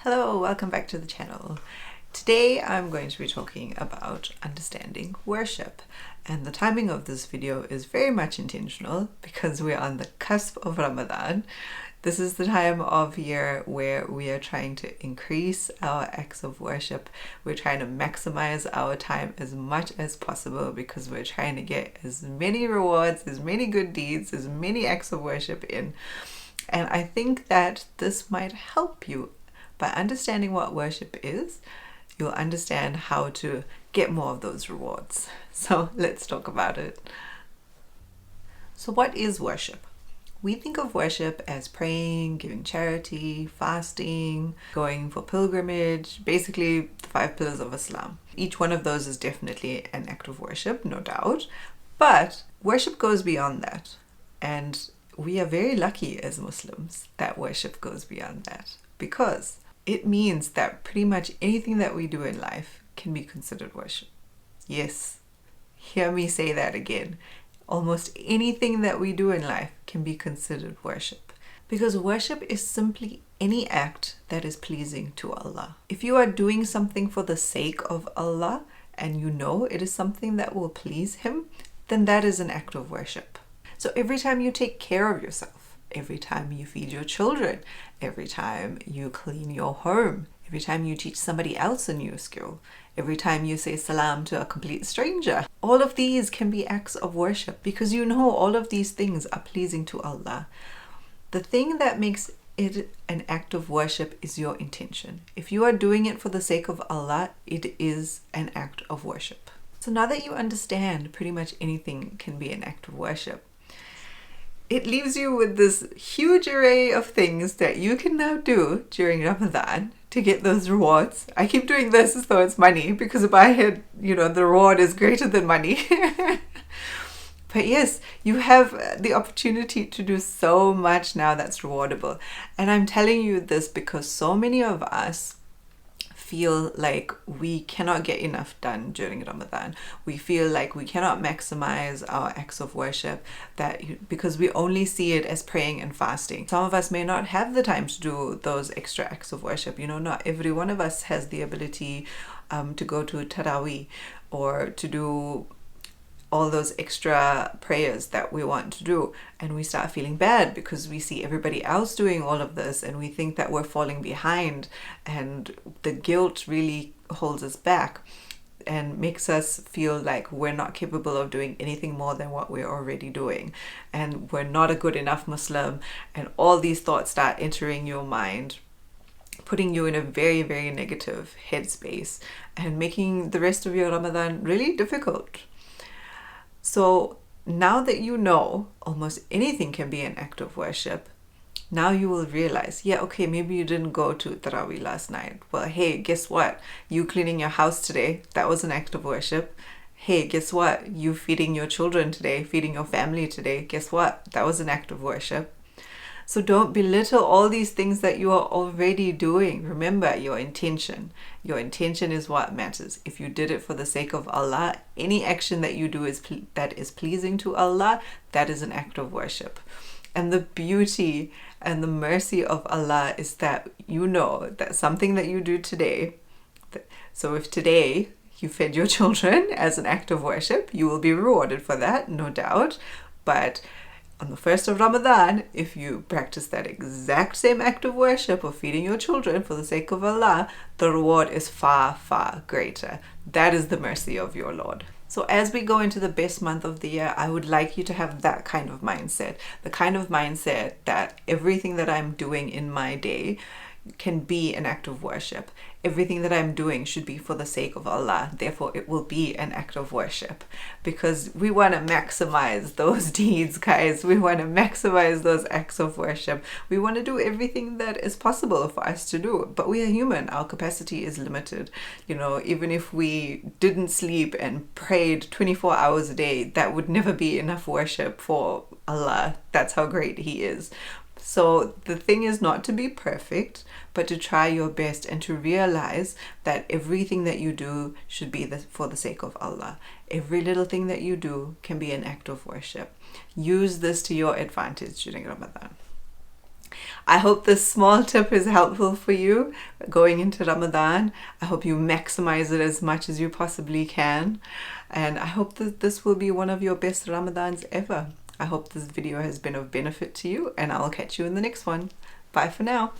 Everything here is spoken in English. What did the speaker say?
Hello, welcome back to the channel. Today I'm going to be talking about understanding worship, and the timing of this video is very much intentional because we're on the cusp of Ramadan. This is the time of year where we are trying to increase our acts of worship. We're trying to maximize our time as much as possible because we're trying to get as many rewards, as many good deeds, as many acts of worship in. And I think that this might help you. By understanding what worship is, you'll understand how to get more of those rewards. So let's talk about it. So what is worship? We think of worship as praying, giving charity, fasting, going for pilgrimage, basically the 5 pillars of Islam. Each one of those is definitely an act of worship, no doubt. But worship goes beyond that. And we are very lucky as Muslims that worship goes beyond that, because it means that pretty much anything that we do in life can be considered worship. Yes, hear me say that again. Almost anything that we do in life can be considered worship, because worship is simply any act that is pleasing to Allah. If you are doing something for the sake of Allah and you know it is something that will please Him, then that is an act of worship. So every time you take care of yourself, every time you feed your children, every time you clean your home, every time you teach somebody else a new skill, every time you say salam to a complete stranger, all of these can be acts of worship because you know all of these things are pleasing to Allah. The thing that makes it an act of worship is your intention. If you are doing it for the sake of Allah, it is an act of worship. So now that you understand pretty much anything can be an act of worship, it leaves you with this huge array of things that you can now do during Ramadan to get those rewards. I keep doing this as though it's money, because if I had, the reward is greater than money. But yes, you have the opportunity to do so much now that's rewardable. And I'm telling you this because so many of us feel like we cannot get enough done during Ramadan. We feel like we cannot maximize our acts of worship because we only see it as praying and fasting. Some of us may not have the time to do those extra acts of worship. Not every one of us has the ability to go to Taraweeh or to do all those extra prayers that we want to do, and we start feeling bad because we see everybody else doing all of this and we think that we're falling behind, and the guilt really holds us back and makes us feel like we're not capable of doing anything more than what we're already doing, and we're not a good enough Muslim, and all these thoughts start entering your mind, putting you in a very, very negative headspace and making the rest of your Ramadan really difficult. So now that you know almost anything can be an act of worship, now you will realize, okay, maybe you didn't go to Taraweeh last night. Well, hey, guess what? You cleaning your house today, that was an act of worship. Hey, guess what? You feeding your children today, feeding your family today, guess what? That was an act of worship. So don't belittle all these things that you are already doing. Remember your intention. Your intention is what matters. If you did it for the sake of Allah, any action that you do that is pleasing to Allah, that is an act of worship. And the beauty and the mercy of Allah is that you know that something that you do today, so if today you fed your children as an act of worship, you will be rewarded for that, no doubt. But on the 1st of Ramadan, if you practice that exact same act of worship of feeding your children for the sake of Allah, the reward is far, far greater. That is the mercy of your Lord. So as we go into the best month of the year, I would like you to have that kind of mindset. The kind of mindset that everything that I'm doing in my day can be an act of worship. Everything that I'm doing should be for the sake of Allah. Therefore, it will be an act of worship, because we want to maximize those deeds, guys. We want to maximize those acts of worship. We want to do everything that is possible for us to do, but we are human. Our capacity is limited. Even if we didn't sleep and prayed 24 hours a day, that would never be enough worship for Allah. That's how great He is. So the thing is not to be perfect, but to try your best and to realize that everything that you do should be for the sake of Allah. Every little thing that you do can be an act of worship. Use this to your advantage during Ramadan. I hope this small tip is helpful for you going into Ramadan. I hope you maximize it as much as you possibly can. And I hope that this will be one of your best Ramadans ever. I hope this video has been of benefit to you, and I'll catch you in the next one. Bye for now.